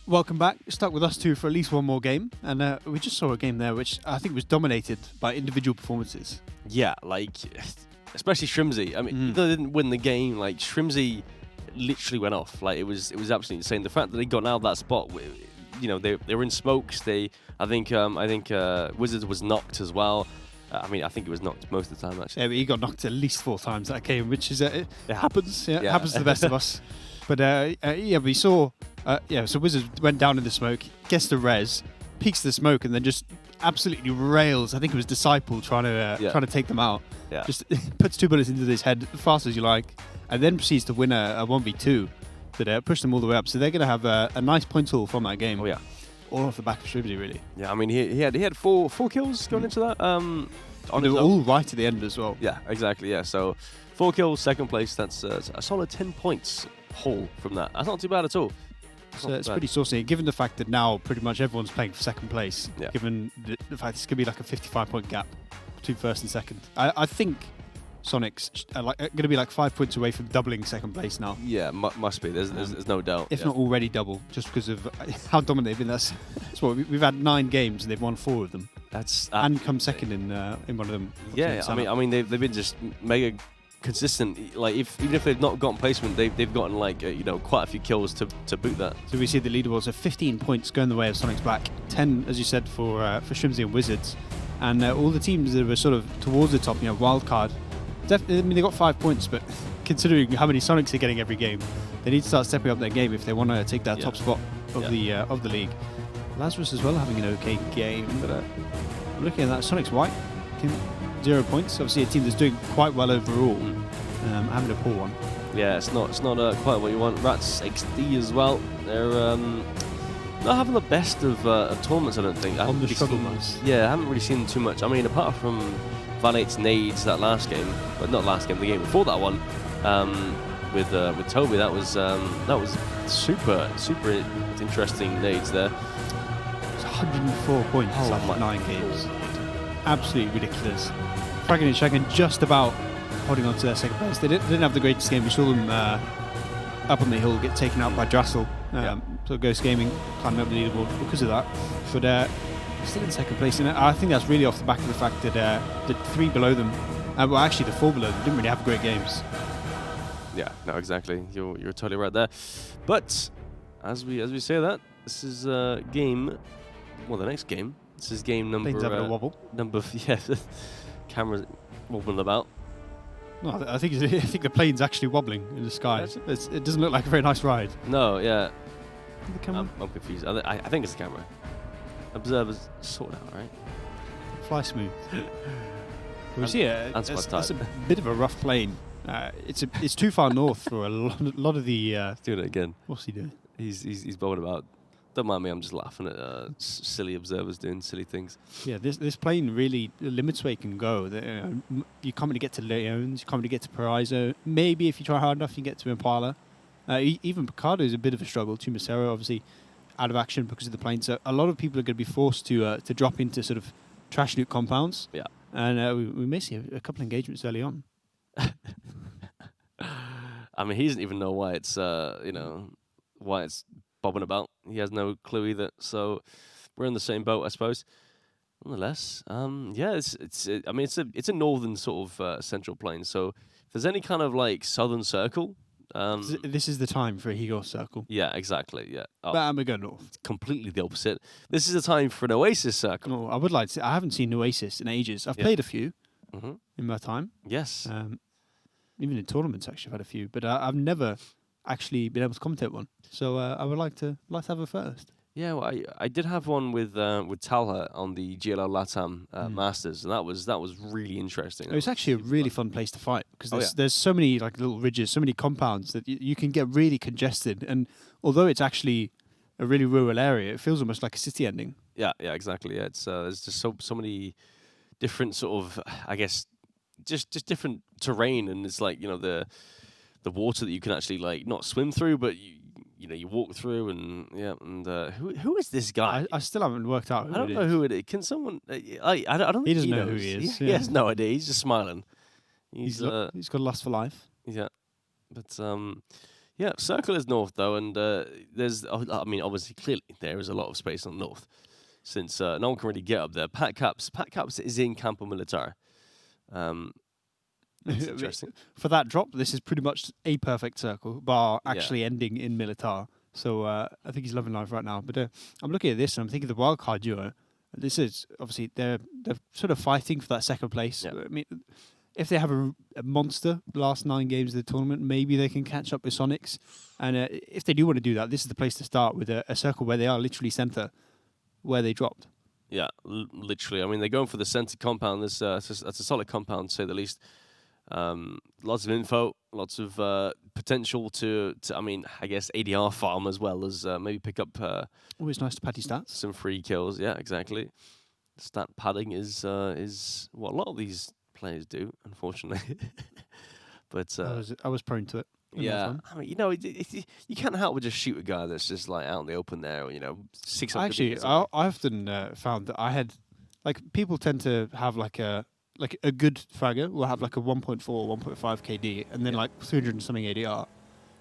Welcome back. Stuck with us two for at least one more game, and we just saw a game there which I think was dominated by individual performances. Yeah, like, especially Shrimsy. I mean, even though they didn't win the game, like, Shrimsy literally went off. Like, it was absolutely insane. The fact that they got out of that spot, you know, they were in smokes. I think Wizards was knocked as well. I mean, I think it was knocked most of the time, actually. Yeah, but he got knocked at least 4 times that game, which is it happens. Yeah, it happens to the best of us. But we saw. So Wizards went down in the smoke, gets the res, peeks the smoke, and then just absolutely rails. I think it was Disciple trying to take them out. Yeah. Just puts 2 bullets into his head as fast as you like, and then proceeds to win a 1v2 that pushed them all the way up. So they're going to have a nice point haul from that game. Oh yeah, all off the back of Shrimsy, really. Yeah, I mean he had four kills going into that. They were all right at the end as well. Yeah, exactly. Yeah, so 4 kills, second place. That's a solid 10 points haul from that. That's not too bad at all. So it's pretty saucy, given the fact that now pretty much everyone's playing for second place, given the fact it's going to be like a 55-point gap between first and second. I think Sonic's going to be like 5 points away from doubling second place now. Yeah, must be. There's no doubt. If not already double, just because of how dominant they've been. That's what we've had 9 games and they've won 4 of them. And come second in one of them. Yeah, I mean they've been just mega consistent. Like even if they've not gotten placement, they've gotten like quite a few kills to boot that. So we see the leaderboards of 15 points going the way of Sonic's Black, 10 as you said for Shrimsy and Wizards, and all the teams that were sort of towards the top, wildcard. I mean they got 5 points, but considering how many Sonics are getting every game, they need to start stepping up their game if they want to take that top spot of the league. Lazarus as well having an okay game, but looking at that, Sonic's White. 0 points. Obviously, a team that's doing quite well overall, having a poor one. Yeah, it's not quite what you want. Rats XD as well. They're not having the best of tournaments, I don't think. On the struggle bus. Yeah, I haven't really seen too much. I mean, apart from Van8's nades that last game, but not last game, the game before that one, with Toby, that was super interesting nades there. It's 104 points after 9 games. Absolutely ridiculous. Fragging and shagging just about holding on to their second place. They didn't have the greatest game. We saw them up on the hill get taken out by Drassel. So Ghost Gaming climbing up the leaderboard because of that. But still in second place. And I think that's really off the back of the fact that the 3 below them, well actually the 4 below them, didn't really have great games. Yeah, no, exactly. You're totally right there. But as we say that, this is the next game. This is game number. Plane's having a wobble. Camera's wobbling about. No, I think the plane's actually wobbling in the sky. It doesn't look like a very nice ride. No, yeah. The camera? I'm confused. I think it's the camera. Observers sort out, right? Fly smooth. We see it's a bit of a rough plane. It's too far north for a lot of the. Doing it again. What's he doing? He's bothered about. Don't mind me, I'm just laughing at silly observers doing silly things. Yeah, this plane really limits where you can go. You can't really get to Leones, you can't really get to Paraiso. Maybe if you try hard enough, you get to Impala. Even Picardo is a bit of a struggle. Tumasero, obviously, out of action because of the plane. So a lot of people are going to be forced to drop into sort of trash loot compounds. Yeah. And we may see a couple of engagements early on. I mean, he doesn't even know why it's, why it's bobbing about. He has no clue either. So we're in the same boat, I suppose. Nonetheless, it's a northern sort of central plain. So if there's any kind of like southern circle, this is the time for a Higor circle. Yeah, exactly. Yeah, but I'm going north. Completely the opposite. This is the time for an Oasis circle. Oh, I would like to. I haven't seen Oasis in ages. I've played a few in my time. Yes. Even in tournaments, actually, I've had a few, but I've never actually been able to commentate one. So I would like to have a first. Yeah, well, I did have one with Talha on the GLL Latam Masters, and that was really interesting. It's actually a really fun place to fight because there's so many like little ridges, so many compounds that you can get really congested. And although it's actually a really rural area, it feels almost like a city ending. Yeah, exactly. Yeah, it's there's just so many different sort of, I guess, just different terrain, and it's like the water that you can actually like not swim through, but you walk through, and who is this guy? I still haven't worked out. I don't know who it is. Can someone? I don't. He doesn't know who he is. He has no idea. He's just smiling. He's got a lust for life. Yeah, but Yeah, Circle is north though, and there's, I mean, obviously, clearly there is a lot of space on north, since no one can really get up there. Pat Caps is in Campo Militar. That's interesting. For that drop, this is pretty much a perfect circle, bar Yeah. actually ending in Militar. So I think he's loving life right now. But I'm looking at this and I'm thinking the wildcard duo. This is obviously they're sort of fighting for that second place. Yeah. I mean, if they have a monster last 9 games of the tournament, maybe they can catch up with Sonics. And if they do want to do that, this is the place to start with a circle where they are literally center, where they dropped. Yeah, literally. I mean, they're going for the center compound. That's a solid compound, to say the least. Lots of info, lots of potential to I mean, I guess ADR farm as well as maybe pick up Always nice to pad your stats. some free kills. Yeah, exactly. Stat padding is what a lot of these players do, unfortunately. But I was prone to it. yeah, I mean, you know, you can't help but just shoot a guy that's just like out in the open there, or, 600. Actually, I often found that I had, like, people tend to have like a good fragger will have like a 1.4, 1.5 KD, and then like 300 and something ADR.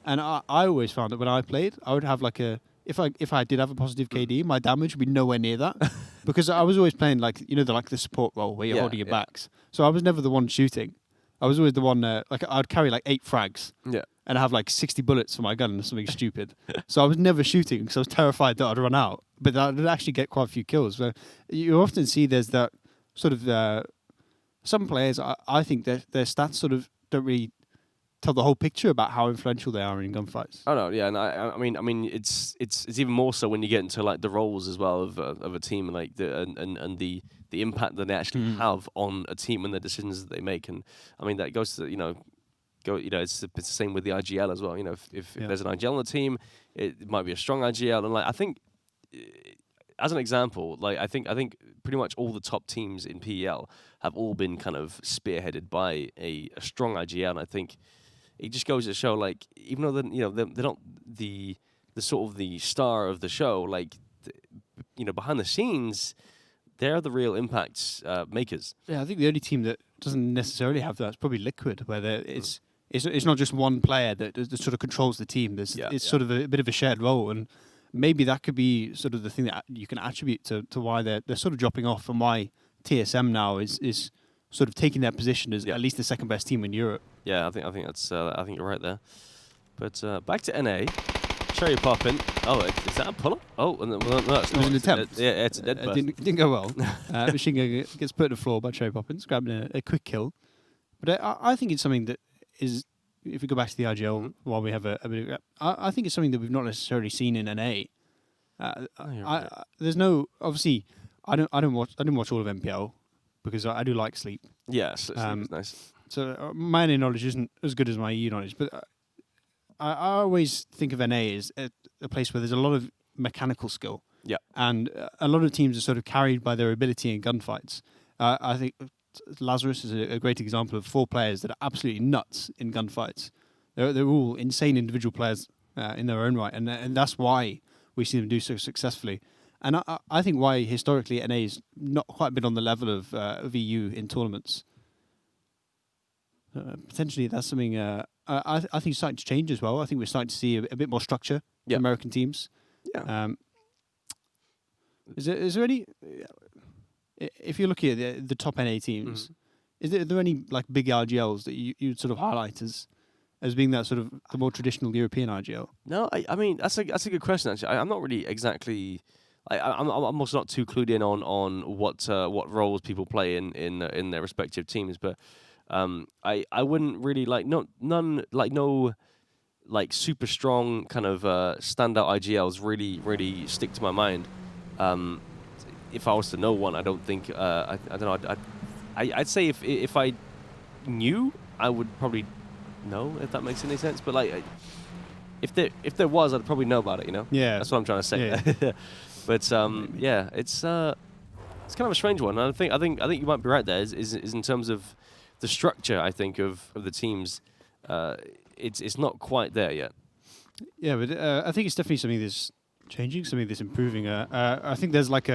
And I always found that when I played, I would have like if I did have a positive KD, my damage would be nowhere near that, because I was always playing like the support role where you're holding your backs. So I was never the one shooting. I was always the one like I'd carry like 8 frags. Yeah. And I have like 60 bullets for my gun or something stupid. So I was never shooting because I was terrified that I'd run out. But I'd actually get quite a few kills. So you often see there's that sort of some players. I think their stats sort of don't really tell the whole picture about how influential they are in gunfights. Oh no, yeah, and I mean, it's even more so when you get into like the roles as well of a team, like and the impact that they actually have on a team and the decisions that they make. And I mean that goes to it's the same with the IGL as well. If there's an IGL on the team, it might be a strong IGL, and like I think, as an example, like I think pretty much all the top teams in PEL have all been kind of spearheaded by a strong IGL, and I think it just goes to show, like, even though they're not the sort of the star of the show, like behind the scenes, they're the real impact makers. Yeah, I think the only team that doesn't necessarily have that is probably Liquid, where it's not just one player that sort of controls the team. It's sort of a bit of a shared role, and maybe that could be sort of the thing that you can attribute to why they're sort of dropping off, and why TSM now is sort of taking their position as at least the second best team in Europe. Yeah, I think that's I think you're right there. But back to NA, cherry popping. Oh, is that a pull-up? Oh, no, it's It was an attempt. It's a dead burst. It didn't go well. Machine gun gets put on the floor by Cherry Poppins, grabbing a quick kill. But I think it's something that is, if we go back to the IGL while we have a bit of, I think it's something that we've not necessarily seen in NA. There's no, obviously, I didn't watch all of MPL because I do like Sleep. Yeah, Sleep is nice. So my NA knowledge isn't as good as my EU knowledge, but I always think of NA as a place where there's a lot of mechanical skill. Yeah. And a lot of teams are sort of carried by their ability in gunfights. I think Lazarus is a great example of 4 players that are absolutely nuts in gunfights. They're all insane individual players in their own right, and that's why we see them do so successfully. And I think why historically NA is not quite been on the level of EU in tournaments. Potentially that's something I think it's starting to change as well. I think we're starting to see a bit more structure in American teams. Yeah. Is there any, if you're looking at the top NA teams, are there any like big RGLs that you'd sort of highlight as being that sort of the more traditional European RGL? No, I mean that's a good question actually. I'm not really exactly. I'm also not too clued in on what roles people play in their respective teams, but I wouldn't really no super strong kind of standout IGLs really stick to my mind. If I was to know one, I don't think I don't know. I'd say if I knew, I would probably know, if that makes any sense. But like, if there was, I'd probably know about it. Yeah, that's what I'm trying to say. Yeah. But yeah, it's kind of a strange one. And I think you might be right there. Is in terms of the structure, I think of the teams, it's not quite there yet. Yeah, but I think it's definitely something that's changing, something that's improving. I think there's like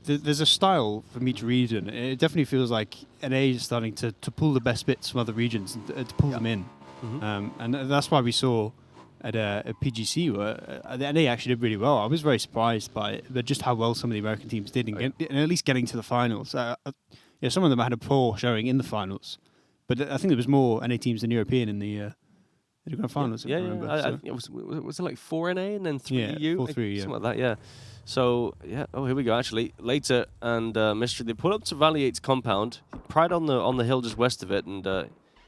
there's a style from each region. It definitely feels like NA is starting to pull the best bits from other regions and to pull them in. And that's why we saw at PGC where the NA actually did really well. I was very surprised by it, but just how well some of the American teams did, and at least getting to the finals. Some of them had a poor showing in the finals, but I think there was more NA teams than European in the grand finals. Yeah, if I remember. Was it like 4 NA and then 3 EU? 4-3, something like that. Yeah. So yeah. Oh, here we go. Actually, later and Mystery, they pull up to Valley 8's compound. Pride on the hill just west of it, and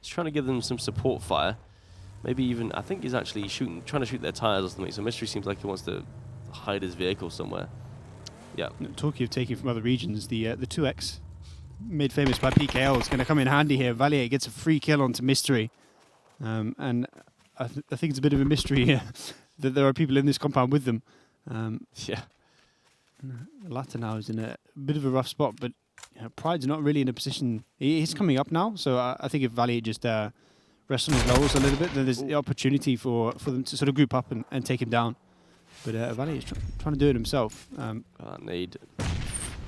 he's trying to give them some support fire. Maybe even, I think he's actually trying to shoot their tires or something. So Mystery seems like he wants to hide his vehicle somewhere. Yeah. Talking of taking from other regions, the 2X made famous by PKL is going to come in handy here. Valier gets a free kill onto Mystery, and I think it's a bit of a mystery that there are people in this compound with them. Yeah. Latta now is in a bit of a rough spot, but Pride's not really in a position. He's coming up now, so I think if Valier just rests on his laurels a little bit, then there's the opportunity for them to sort of group up and take him down. But Valier is trying to do it himself. Nade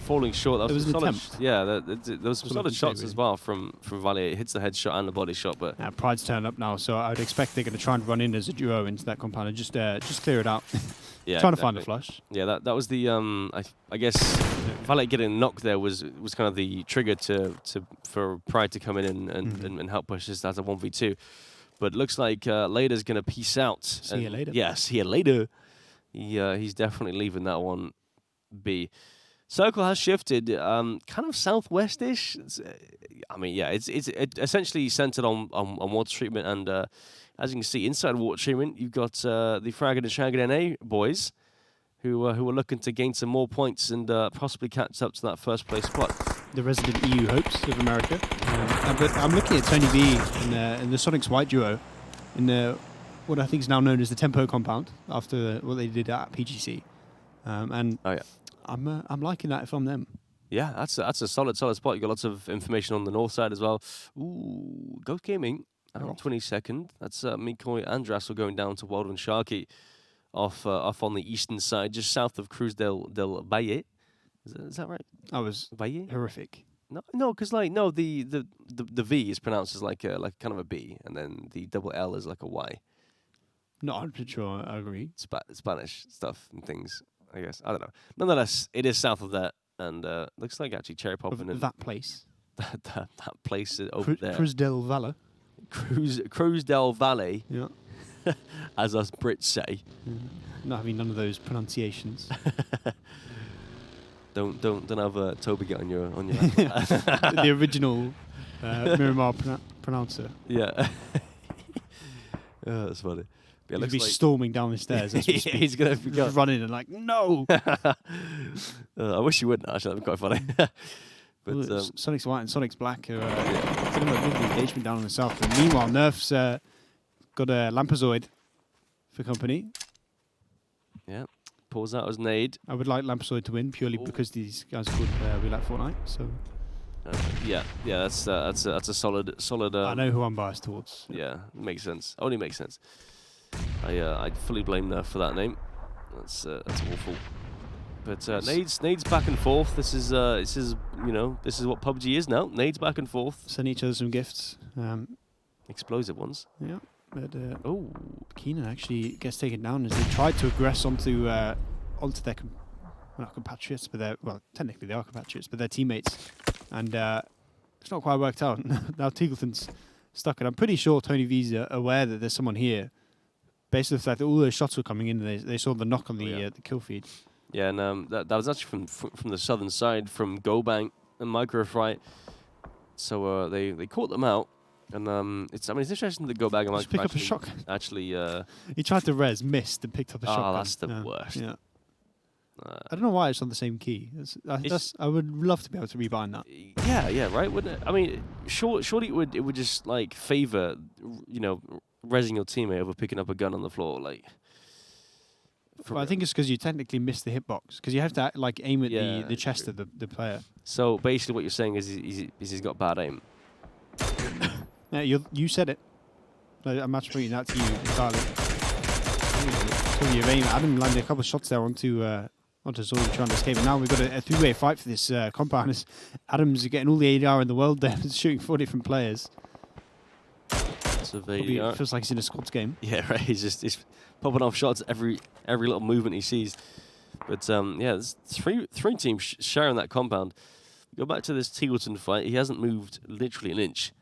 falling short. That was an solid. attempt. Yeah, there was some solid shots as well from Valier. It hits the headshot and the body shot, but Pride's turned up now, so I would expect they're going to try and run in as a duo into that compound and just clear it out. Yeah, trying to find a flush. Yeah, that was the I guess Valier getting knocked there was kind of the trigger for Pride to come in and help push this as a 1v2. But looks like Lader's going to peace out. See you later. Yeah, see you later. He's definitely leaving that one be. Circle has shifted, kind of southwestish. It's essentially centered on water treatment, and as you can see, inside water treatment, you've got the Fragged and Shagged NA boys, who are looking to gain some more points and possibly catch up to that first place spot. The resident EU hopes of America. But I'm looking at Tony V in the Sonics White duo, in what I think is now known as the Tempo compound, after what they did at PGC, and. Oh yeah. I'm liking that if I'm them. Yeah, that's a solid spot. You got lots of information on the north side as well. Ooh, Ghost Gaming on 22nd. That's Mikoy and Drassel going down to Wild and Sharky off on the eastern side, just south of Cruz del Valle. Is that right? That was Valle? Horrific. No, because the V is pronounced as like kind of a B, and then the double L is like a Y. Not 100% sure. I agree. Spanish stuff and things. I guess. I don't know. Nonetheless, it is south of that, and looks like actually cherry popping in that place. that place over there. Cruz del Valle. Cruz del Valle. Yeah. As us Brits say. Not having none of those pronunciations. Don't have Toby get on your the original Miramar pronouncer. Yeah. That's funny. Yeah, he'll be storming down the stairs as we speak. He's going to be running and like, no! I wish you wouldn't, actually. That'd be quite funny. But Sonic's White and Sonic's Black are getting a bit of engagement down in the south. And meanwhile, Nerf's got a Lampazoid for company. Yeah. Pulls out his nade. I would like Lampazoid to win purely because these guys are called We Like Fortnite. So. That's a solid. I know who I'm biased towards. Yeah, makes sense. Only makes sense. I fully blame Nerf for that name. That's awful. But nades back and forth. This is what PUBG is now. Nades back and forth. Send each other some gifts. Explosive ones. Yeah. But Keenan actually gets taken down as they tried to aggress onto their not compatriots, but technically they are compatriots, but their teammates, and it's not quite worked out. Now Teagleton's stuck, and I'm pretty sure Tony V's aware that there's someone here, based on the fact that all those shots were coming in, and they saw the knock on the kill feed. Yeah, and that was actually from the southern side, from GoBank and Microfright. So they caught them out, and it's interesting that GoBank and Microfright pick up a shotgun. Actually, he tried to res, missed, and picked up a shotgun. Oh, that's the worst. Yeah. I don't know why it's on the same key. I would love to be able to rebind that. Yeah, right. Wouldn't it? I mean, surely it would just like favor, resing your teammate over picking up a gun on the floor, like. Well, I think it's because you technically missed the hitbox, because you have to aim at the chest of the player. So basically, what you're saying is he's got bad aim. Yeah, you said it. I'm attributing that to you entirely. Talking of aim, Adam landed a couple of shots there onto Zoid trying to escape. And now we've got a three-way fight for this compound. Adam's getting all the ADR in the world there, shooting 4 different players. Probably Surveyor. feels like he's in a squads game. Yeah, right. He's popping off shots every little movement he sees. But yeah, there's three teams sharing that compound. Go back to this Teagleton fight. He hasn't moved literally an inch.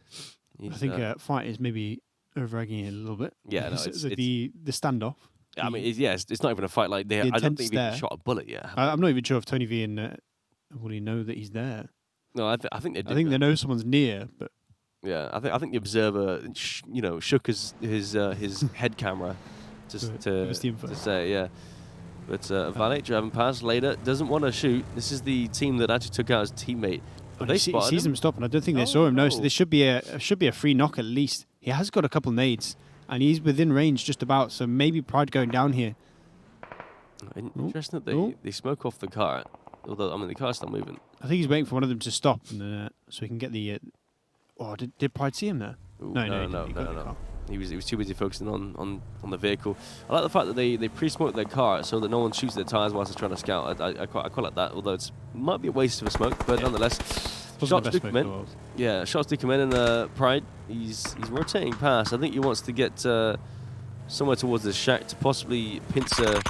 I think fight is maybe over-egging it a little bit. Yeah, no, it's the standoff. I mean, it's not even a fight like they. I don't think they've even shot a bullet yet. I'm not even sure if Tony V and Wooly know that he's there. No, I think they do. I think they know someone's near, but yeah, I think the observer, shook his head camera to say yeah. But Valet driving past later doesn't want to shoot. This is the team that actually took out his teammate. But they sees him stop, and I don't think they saw him. No, so this should be a free knock at least. He has got a couple nades, and he's within range just about. So maybe Pride going down here. Interesting that they smoke off the car. Although the car's still moving. I think he's waiting for one of them to stop, and so he can get the. Did Pride see him there? Ooh, no. He was too busy focusing on the vehicle. I like the fact that they pre-smoked their car so that no one shoots their tires whilst they're trying to scout. I quite like that, although it might be a waste of a smoke, but nonetheless, shots do come in. Yeah, shots do come in, and Pride he's rotating past. I think he wants to get somewhere towards the shack to possibly pincer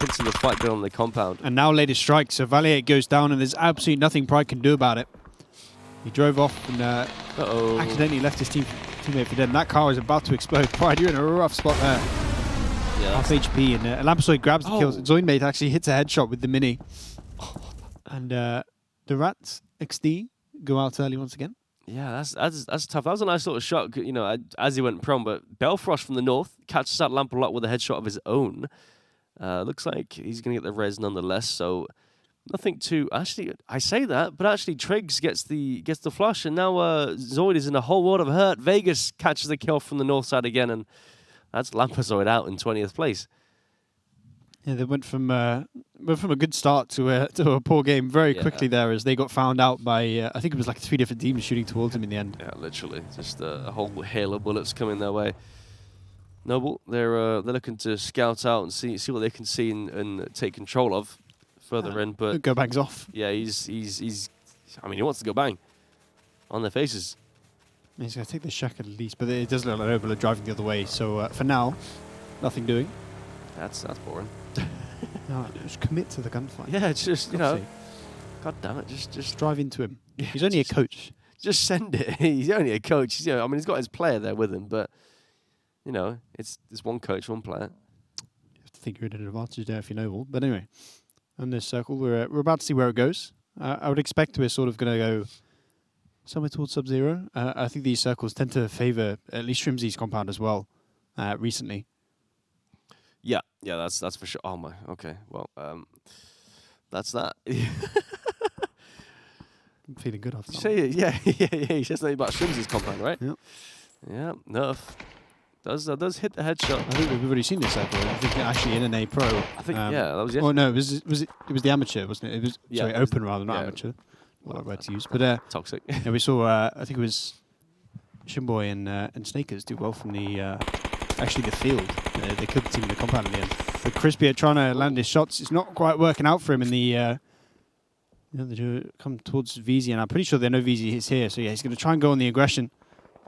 the fight going on in the compound. And now latest strike, so Valier goes down, and there's absolutely nothing Pride can do about it. He drove off and accidentally left his teammate for dead. And that car is about to explode. Pride, you're in a rough spot there. Yeah, half HP, and Lampersoid grabs the kills. Zoidmate actually hits a headshot with the mini. And the Rats XD go out early once again. Yeah, that's tough. That was a nice little shot, as he went prone. But Belfrost from the north catches out Lamp a lot with a headshot of his own. Looks like he's going to get the res nonetheless. So nothing too. Actually, I say that, but actually Triggs gets the flush, and now Zoid is in a whole world of hurt. Vegas catches the kill from the north side again, and that's Lamperzoid out in 20th place. Yeah, they went from a good start to a poor game very quickly there, as they got found out by I think it was like 3 different teams shooting towards them in the end. Yeah, literally, just a whole hail of bullets coming their way. Noble, they're looking to scout out and see what they can see and take control of further in, but go bangs off. Yeah, he's. I mean, he wants to go bang on their faces. He's going to take the shack at least, but it does look like Noble are driving the other way. So for now, nothing doing. That's boring. No, just commit to the gunfight. Yeah, it's just God damn it, just drive into him. Yeah, he's only a coach. Just send it. He's only a coach. He's he's got his player there with him, but it's one coach, one player. You have to think you're at an advantage there if you're Noble. But anyway, on this circle, we're about to see where it goes. I would expect we're sort of going to go somewhere towards Sub-Zero. I think these circles tend to favour at least Shrimzy's compound as well. Recently. Yeah, that's for sure. Oh my, okay, well, that's that. I'm feeling good after that. Say it, yeah. He says something about Shrimzy's compound, right? Yep. Yeah, Nerf does hit the headshot. I think we've already seen this circle. I think actually in an A Pro. I think that was yesterday. Oh no, it was the amateur, wasn't it? It was open rather than amateur. What word to use? But toxic. Yeah, we saw. I think it was Shimboy and Snakers do well from the actually the field. They killed the team in the compound in the end. But Crispy trying to land his shots. It's not quite working out for him in the. They do come towards VZ, and I'm pretty sure they know VZ is here. So yeah, he's going to try and go on the aggression.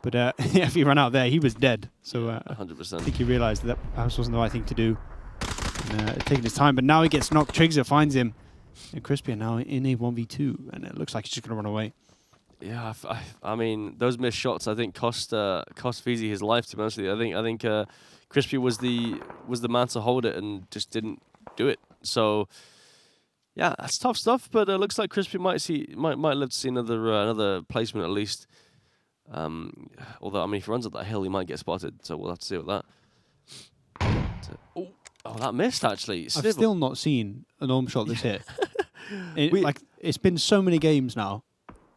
But if he ran out there, he was dead. So 100%. I think he realised that perhaps wasn't the right thing to do. And, taking his time, but now he gets knocked. Trigger finds him, and Crispy now in a 1v2, and it looks like he's just going to run away. Yeah, I mean, those missed shots I think cost VZ his life. To be honest with you, I think Crispy was the man to hold it and just didn't do it. So yeah, that's tough stuff. But it looks like Crispy might live to see another placement at least. Although I mean, if he runs up that hill, he might get spotted. So we'll have to see with that. Oh, that missed actually. I've still not seen an arm shot that's hit. It's been so many games now.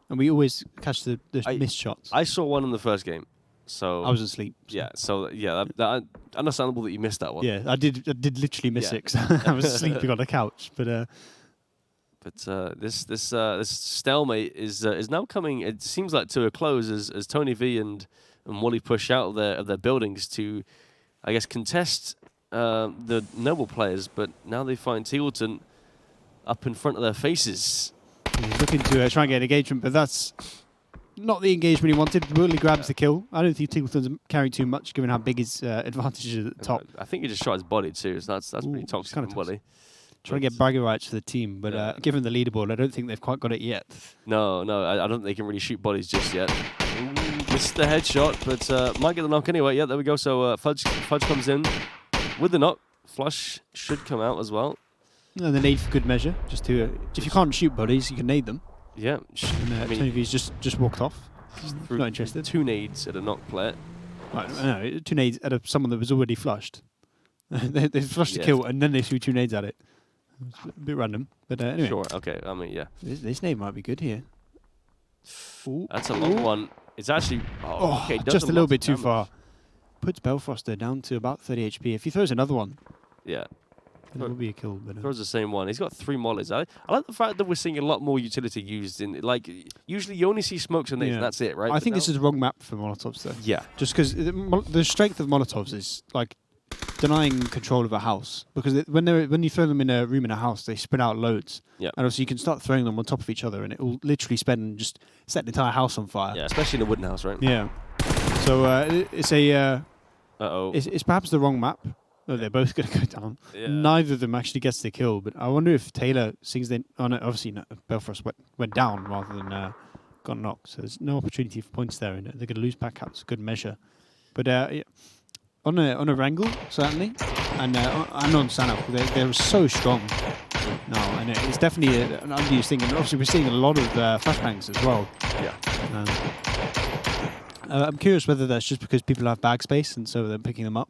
And we always catch the missed shots. I saw one in the first game, so I was asleep. So. Yeah, so yeah, that understandable that you missed that one. Yeah, I did literally miss it 'cause I was sleeping on the couch. But this stalemate is now coming. It seems like to a close as Tony V and Wally push out of their buildings to, I guess, contest the Noble players. But now they find Teagleton up in front of their faces. He's looking to try and get engagement, but that's not the engagement he wanted. Willie grabs the kill. I don't think Tingleton's carrying too much, given how big his advantage is at the top. I think he just shot his body too. So that's pretty toxic kind on of body. Trying to get bragging rights for the team, but given the leaderboard, I don't think they've quite got it yet. No, I don't think they can really shoot bodies just yet. Missed the headshot, but might get the knock anyway. Yeah, there we go. So Fudge comes in with the knock. Flush should come out as well. And the nade for good measure. Just to if you can't shoot bodies, you can nade them. Yeah. And Tony V's just walked off. Not interested. 2 nades at a knock player. Right, no, 2 nades at someone that was already flushed. they flushed the kill and then they threw 2 nades at it. It's a bit random, but anyway. Sure. Okay. I mean, yeah. This nade might be good here. Ooh. That's a long one. It's actually okay. Just a little bit too far. Puts Belfroster down to about 30 HP. If he throws another one, yeah, it will be a kill. But throws the same one. He's got 3 mollies. I like the fact that we're seeing a lot more utility used in. Like usually, you only see smokes and nades, and that's it, right? I think this is the wrong map for Molotovs, though. Yeah, just because the strength of Molotovs is like denying control of a house, because when you throw them in a room in a house, they spread out loads. Yeah, and also you can start throwing them on top of each other, and it will literally set the entire house on fire. Yeah, especially in a wooden house, right? Yeah. So it's a. Uh-oh. It's perhaps the wrong map. Oh, they're both going to go down. Yeah. Neither of them actually gets the kill, but I wonder if Taylor sings then. Oh no, obviously no, Belfrost went down rather than got knocked. So there's no opportunity for points there, and they're going to lose back out. It's a good measure. But yeah, on a wrangle certainly, and on Sano, they're so strong. No, and it's definitely an unused thing. And obviously we're seeing a lot of flashbangs as well. Yeah. I'm curious whether that's just because people have bag space and so they're picking them up,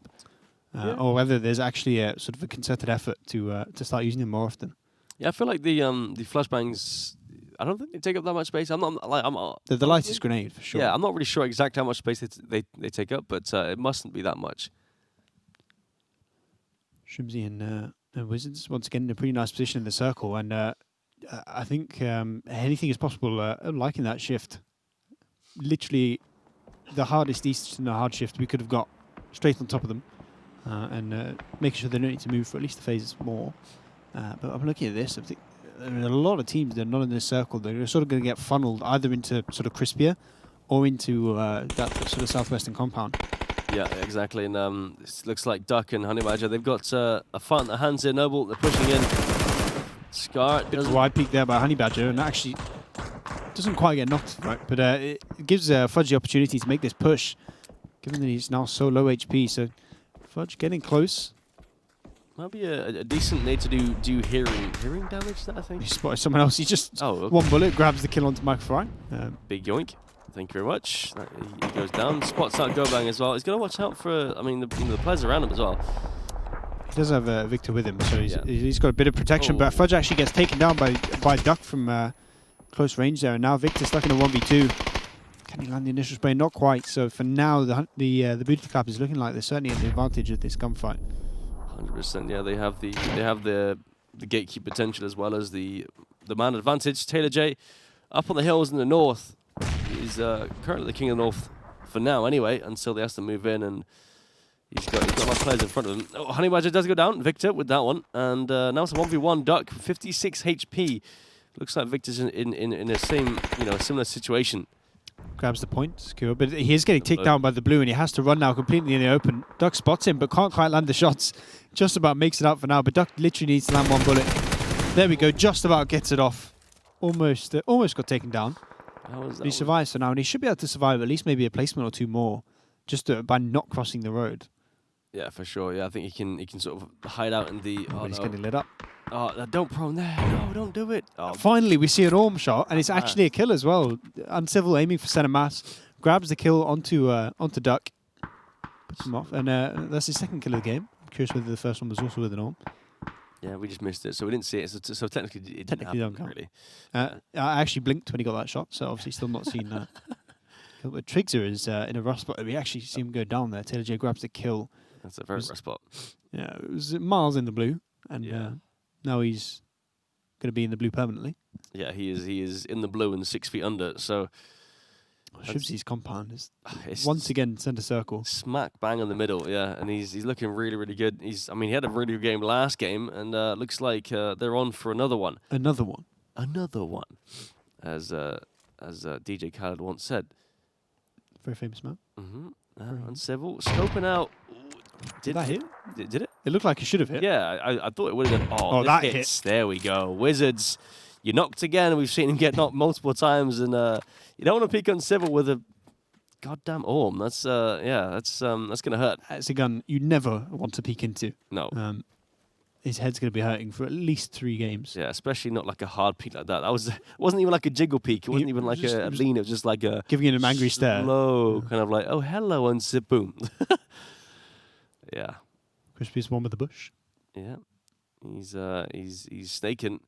or whether there's actually a sort of a concerted effort to start using them more often. Yeah, I feel like the flashbangs, I don't think they take up that much space. I'm the lightest grenade for sure. Yeah, I'm not really sure exactly how much space they take up, but it mustn't be that much. Shrimsy and Wizards once again in a pretty nice position in the circle, and I think anything is possible. Liking that shift, literally. The hardest east and the hard shift we could have got straight on top of them, and making sure they don't need to move for at least the phases more. But I'm looking at this. I think there are a lot of teams that are not in this circle. They're sort of going to get funneled either into sort of Crispia or into that sort of southwestern compound. Yeah, exactly. And this looks like Duck and Honey Badger. They've got a fight in their hands here. Noble, they're pushing in. Scar. Bit of a wide peak there by Honey Badger, and actually doesn't quite get knocked, right? But it gives Fudge the opportunity to make this push, given that he's now so low HP. So Fudge getting close. Might be a decent nade to do hearing damage, that I think. He spotted someone else. He just one bullet grabs the kill onto Mike Fry. Big yoink. Thank you very much. He goes down. Spots out Go Bang as well. He's got to watch out for, the players around him as well. He does have Victor with him, so he's got a bit of protection. But Fudge actually gets taken down by Duck from close range there, and now Victor stuck in a 1v2. Can he land the initial spray? Not quite. So for now, the booty clap is looking like they're certainly at the advantage of this gunfight. 100%. Yeah, they have the gatekeep potential as well as the man advantage. Taylor J up on the hills in the north. He's currently the king of the north for now, anyway, until they have to move in, and he's got a lot of players in front of him. Oh, Honey Badger does go down. Victor with that one, and now it's a 1v1. Duck 56 HP. Looks like Victor's in the same, similar situation. Grabs the point, secure, but he is getting ticked down by the blue, and he has to run now completely in the open. Duck spots him, but can't quite land the shots. Just about makes it out for now, but Duck literally needs to land one bullet. There we go, just about gets it off. Almost got taken down. He survives for now, and he should be able to survive at least maybe a placement or two more, just by not crossing the road. Yeah, for sure. Yeah, I think he can sort of hide out in the. Oh, he's getting lit up. Oh, don't prone there. No, don't do it. Oh. Finally, we see an Orm shot, and it's actually a kill as well. Uncivil aiming for center mass, grabs the kill onto Duck, puts him off, and that's his second kill of the game. I'm curious whether the first one was also with an Orm. Yeah, we just missed it, so we didn't see it. So technically, it didn't happen, really. I actually blinked when he got that shot, so obviously still not seen that. But Trigger is in a rough spot. We actually see him go down there. Taylor J grabs the kill. That's a very rough spot. Yeah, it was miles in the blue, and now he's going to be in the blue permanently. Yeah, he is in the blue and 6 feet under. So Shibsy's compound is once again center circle, smack bang in the middle. Yeah, and he's looking really, really good. He had a really good game last game, and looks like they're on for another one. Another one. As as DJ Khaled once said. Very famous man. Uncivil, scoping out. Did that hit? Did it? It looked like it should have hit. Yeah, I thought it would have done. Oh, that hits. hit. There we go. Wizards, you knocked again. We've seen him get knocked multiple times, and you don't want to peek Uncivil with a goddamn Orm. That's that's gonna hurt. It's a gun you never want to peek into. No. His head's going to be hurting for at least 3 games. Yeah, especially not like a hard peek like that. It wasn't even like a jiggle peek. It wasn't even like a lean. It was just like a giving it an angry stare. Slow, kind of like, oh hello, Uncivil, boom. Yeah. Crispy's one with the bush. Yeah, he's snaking.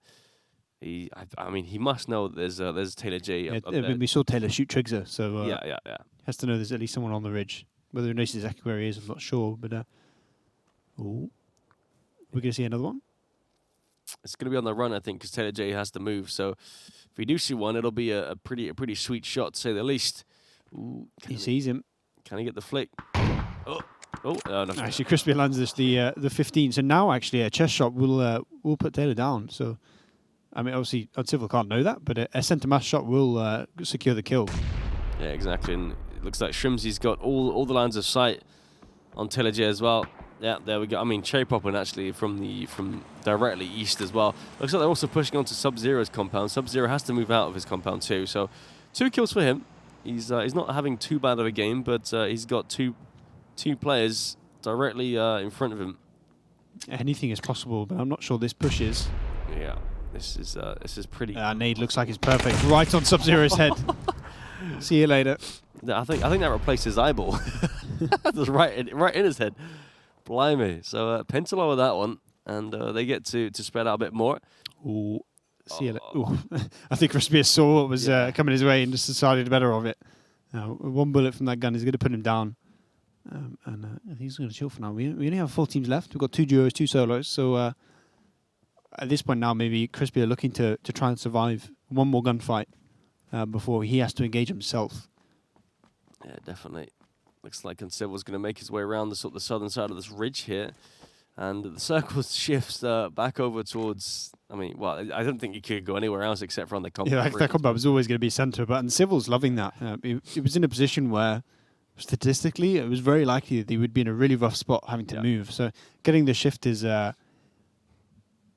I mean, he must know that there's Taylor J. Up there. We saw Taylor shoot Trigger, so yeah. Has to know there's at least someone on the ridge. Whether he knows exactly where he is, I'm not sure. But we're gonna see another one. It's gonna be on the run, I think, because Taylor J has to move. So if we do see one, it'll be a pretty sweet shot, to say the least. Ooh, he sees him. Can he get the flick? Oh, no. Actually, Crispy lands this the 15. So now, actually, a chest shot will put Taylor down. So, I mean, obviously, Uncivil can't know that, but a centre mass shot will secure the kill. Yeah, exactly. And it looks like Shrimsy's got all the lines of sight on Taylor J as well. Yeah, there we go. I mean, cherry popping actually from directly east as well. Looks like they're also pushing onto Sub-Zero's compound. Sub-Zero has to move out of his compound too. So 2 kills for him. He's not having too bad of a game, but he's got two players directly in front of him. Anything is possible, but I'm not sure this pushes. Yeah, this is pretty. Nade looks like it's perfect, right on Sub-Zero's head. See you later. I think that replaced his eyeball. Just right in his head. Blimey. So Pentalo with that one, and they get to spread out a bit more. Ooh. See you later. I think Crispy saw what was coming his way and just decided better of it. One bullet from that gun is going to put him down. And I think he's going to chill for now. We only have 4 teams left. We've got 2 duos, 2 solos. So at this point now, maybe Crispy are looking to try and survive one more gunfight before he has to engage himself. Yeah, definitely. Looks like Uncivil's going to make his way around the southern side of this ridge here. And the circle shifts back over towards... I mean, well, I don't think he could go anywhere else except for on the combat. Yeah, that combat was always going to be center, but Uncivil's loving that. It was in a position where, statistically, it was very likely that he would be in a really rough spot having to move. So getting the shift is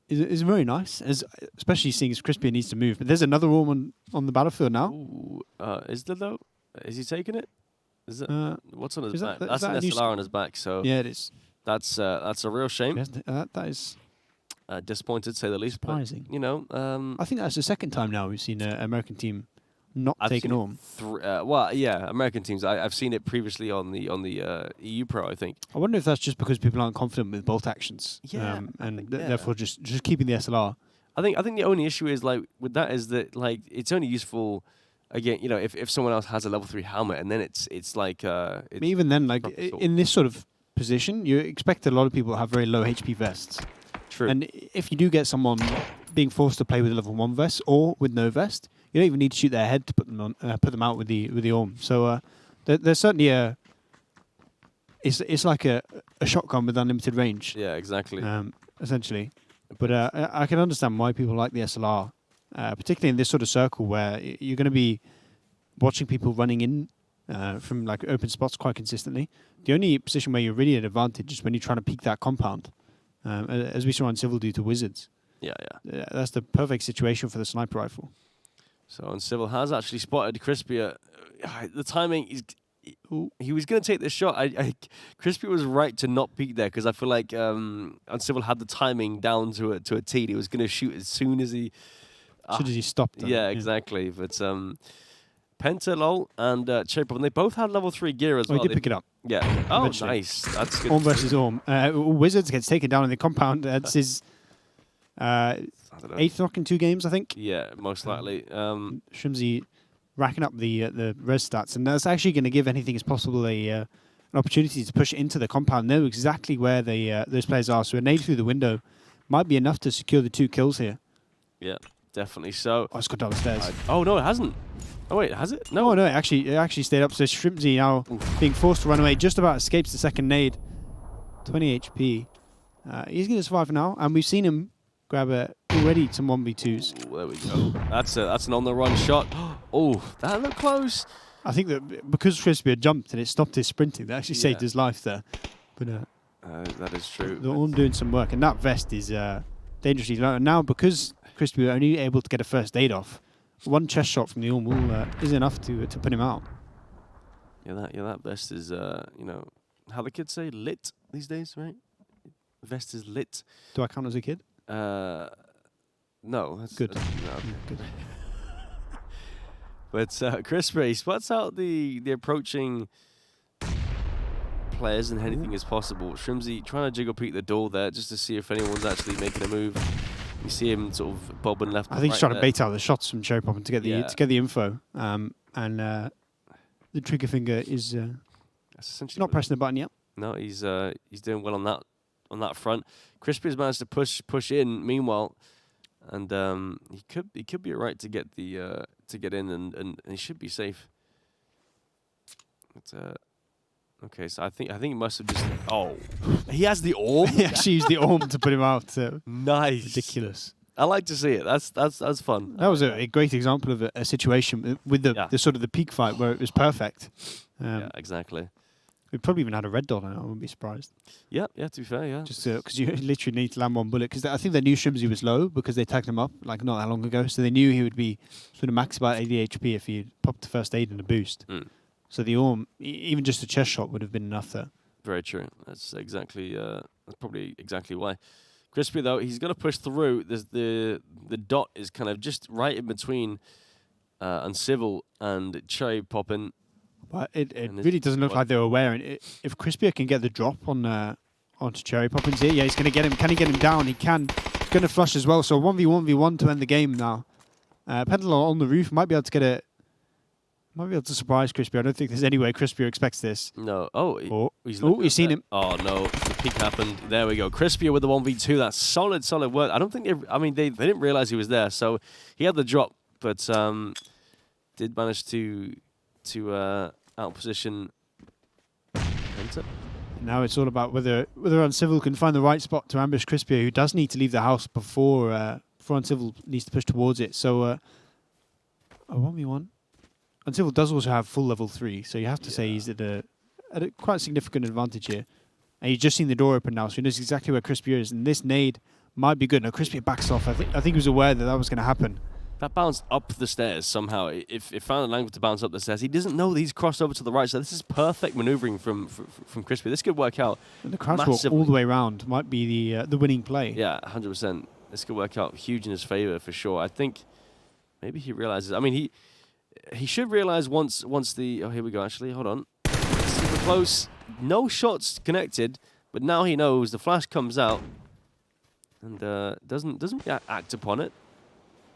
very nice, especially seeing as Crispy needs to move. But there's another Orm on the battlefield now. Ooh, is there though? Is he taking it? Is it? What's on his back? That's an SLR on his back. So yeah, it is. That's a real shame. Yes, that is disappointed, to say the least. Surprising. But, you know, I think that's the second time now we've seen an American team not take an Orm. Well, yeah, American teams. I've seen it previously on the EU Pro, I think. I wonder if that's just because people aren't confident with bolt actions. Yeah, and therefore just keeping the SLR. I think the only issue is like with that is that like it's only useful. Again, you know, if someone else has a level 3 helmet, and then it's like... even then, like, in this sort of position, you expect a lot of people to have very low HP vests. True. And if you do get someone being forced to play with a level 1 vest or with no vest, you don't even need to shoot their head to put them out with the Orm. So there's certainly it's like a shotgun with unlimited range. Yeah, exactly. Essentially. But I can understand why people like the SLR. Particularly in this sort of circle where you're going to be watching people running in from like open spots quite consistently. The only position where you're really at advantage is when you're trying to peek that compound, as we saw Uncivil do to Wizards. Yeah. That's the perfect situation for the sniper rifle. So Uncivil has actually spotted Crispy. The timing, he was going to take this shot. Crispy was right to not peek there because I feel like Uncivil had the timing down to a T. He was going to shoot as soon as he... As soon as he stopped. Yeah, exactly. But Penta, LOL, and Chapel, and they both had level 3 gear as well. He did pick it up. Yeah. Oh, eventually. Nice. That's good. Orm versus Orm. Wizards gets taken down in the compound. That's his 8th knock in 2 games, I think. Yeah, most likely. Shrimsy racking up the res stats, and that's actually going to give anything as possible an opportunity to push into the compound. Know exactly where those players are. So a nade through the window might be enough to secure the 2 kills here. Yeah. Definitely so. Oh, it's got down the stairs. Oh, no, it hasn't. Oh, wait, has it? No, it actually stayed up. So Shrimsy now being forced to run away, just about escapes the second nade. 20 HP. He's going to survive now, and we've seen him grab already some 1v2s. Ooh, there we go. That's an on-the-run shot. Oh, that looked close. I think that because Crispy had jumped and it stopped his sprinting, that actually saved his life there. But that is true. they're all doing some work, and that vest is dangerously low. And now, because Crispy were only able to get a first aid off, one chest shot from the Orm will is enough to put him out. Yeah, that vest is you know, how the kids say, lit these days, right? The vest is lit. Do I count as a kid? No, that's Good. no. Yeah, good. But Crispy spots out the approaching players and anything as possible. Shrimzy trying to jiggle peek the door there just to see if anyone's actually making a move. You see him sort of bobbing left. I think he's right trying there. to bait out the shots from Cherry Poppin to get the info. And the trigger finger is That's essentially not pressing the button yet. No, he's doing well on that front. Crispy's managed to push in. Meanwhile, and he could be right to get the to get in, and he should be safe. But, okay, so I think he must have just. Oh, he has the orb. He actually used the Orm to put him out. Nice, Ridiculous. I like to see it. That's fun. That was a great example of a situation with the sort of the peak fight where it was perfect. Yeah, exactly. We probably even had a red dot on it. I wouldn't be surprised. Yeah. To be fair, yeah. Just because you literally need to land one bullet. Because I think they knew Shrimzy was low because they tagged him up like not that long ago. So they knew he would be sort of max about 80 HP if he popped the first aid and a boost. So the Orm, even just a chest shot would have been enough there. Very true. That's exactly. That's probably exactly why. Crispy though, he's going to push through. There's the dot is kind of just right in between Uncivil and Cherry Poppin. But it really doesn't look like they were aware. And if Crispy can get the drop on onto Cherry Poppins here, yeah, he's going to get him. Can he get him down? He can. He's going to flush as well. So 1v1v1 to end the game now. Pendulum on the roof might be able to get it. Might be able to surprise Crispy. I don't think there's any way Crispy expects this. No. Oh, he's seen him. Oh no, the peak happened. There we go. Crispy with the 1v2. That's solid work. I don't think they didn't realize he was there. So he had the drop, but did manage to out position Penta. Now it's all about whether Uncivil can find the right spot to ambush Crispy, who does need to leave the house before Uncivil needs to push towards it. So a 1v1. Uncivil does also have full level 3, so you have to say he's at a quite significant advantage here. And he's just seen the door open now, so he knows exactly where Crispy is. And this nade might be good. Now Crispy backs off. I think he was aware that was going to happen. That bounced up the stairs somehow. If found an angle to bounce up the stairs, he doesn't know that he's crossed over to the right. So this is perfect maneuvering from Crispy. This could work out. And the crouch walk all the way around might be the winning play. Yeah, 100%. This could work out huge in his favor for sure. I think maybe he realizes. I mean, he should realize once the. Oh, here we go. Actually, hold on. Super close. No shots connected, but now he knows. The flash comes out and doesn't act upon it.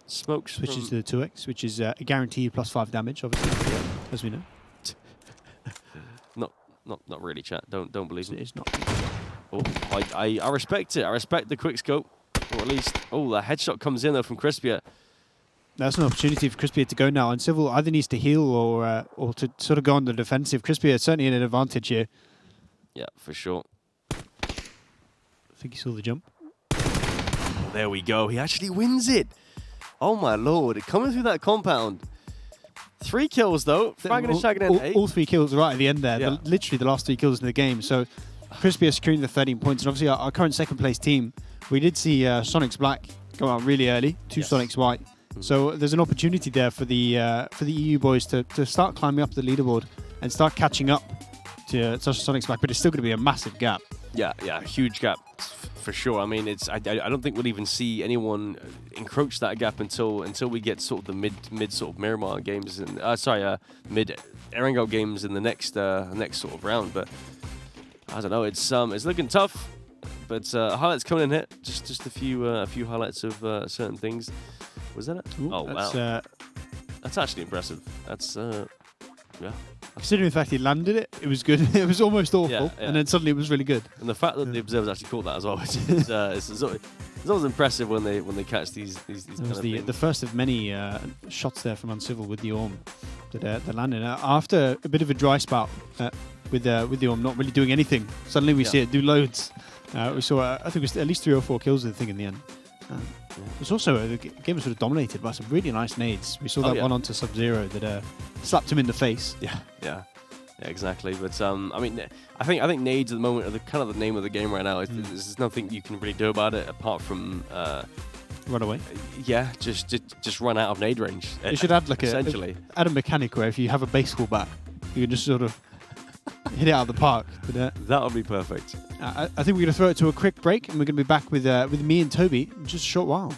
Smoke switches to the 2x, which is a guaranteed +5 damage, obviously, as we know. Not really, chat. Don't believe me. It's not. Oh, I respect it. I respect the quick scope, or at least the headshot comes in though from Crispy. That's an opportunity for Crispy to go now. And Civil either needs to heal or to sort of go on the defensive. Crispy is certainly in an advantage here. Yeah, for sure. I think he saw the jump. Oh, there we go. He actually wins it. Oh my lord, coming through that compound. 3 kills though. Fragging and shagging and 8. All 3 kills right at the end there. Yeah. Literally the last 3 kills in the game. So Crispy is securing the 13 points. And obviously our current second place team, we did see Sonic's Black go out really early. 2 Sonic's White. So there's an opportunity there for the EU boys to start climbing up the leaderboard and start catching up to Sonic's Black. But it's still going to be a massive gap. Yeah, huge gap. For sure. I mean, I don't think we'll even see anyone encroach that gap until we get sort of the mid sort of Miramar games and mid Erangel games in the next sort of round. But I don't know. It's looking tough. But highlights coming in here. Just a few highlights of certain things. Was that it? Ooh, wow. That's actually impressive. That's yeah. Considering the fact he landed it, it was good. It was almost awful, yeah. and then suddenly it was really good. And the fact that the observers actually caught that as well, which is it's always impressive when they catch these kind of things. The first of many shots there from Uncivil with the Orm that landed. After a bit of a dry spout with the Orm not really doing anything, suddenly we see it do loads. We saw I think it was at least 3 or 4 kills of the thing in the end. It was also the game was sort of dominated by some really nice nades. We saw that one onto Sub-Zero that slapped him in the face. Yeah, exactly. But I mean, I think nades at the moment are the kind of the name of the game right now. There's nothing you can really do about it apart from run away. Yeah, just run out of nade range. You should add like add a mechanic where if you have a baseball bat, you can just sort of hit it out of the park. But, that would be perfect. I think we're going to throw it to a quick break, and we're going to be back with me and Toby in just a short while.